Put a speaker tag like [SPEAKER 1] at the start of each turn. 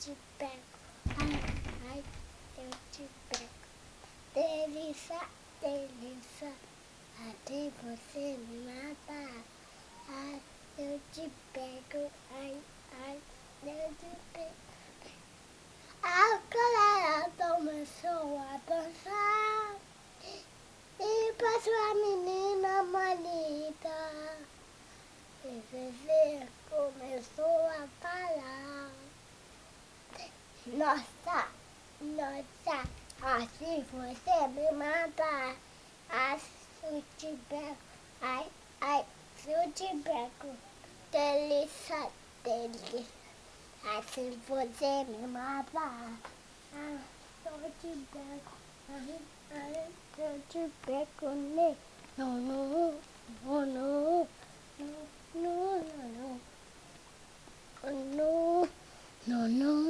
[SPEAKER 1] te pego. Ai, ai, eu te pego. Delícia, delícia, até você me matar. Ai, eu te pego. Ai, ai, eu te pego. A galera começou a dançar e passou a menina bonita. E Zezé começou a falar. Nossa, nossa, assim você me mata. Se eu te pego, ai, ai, se eu te pego, delícia, delícia. Assim você me mata. Se eu te pego, ai, ai, se eu te pego, né? Não, não, não, não, não, não, não, não, não, não, não.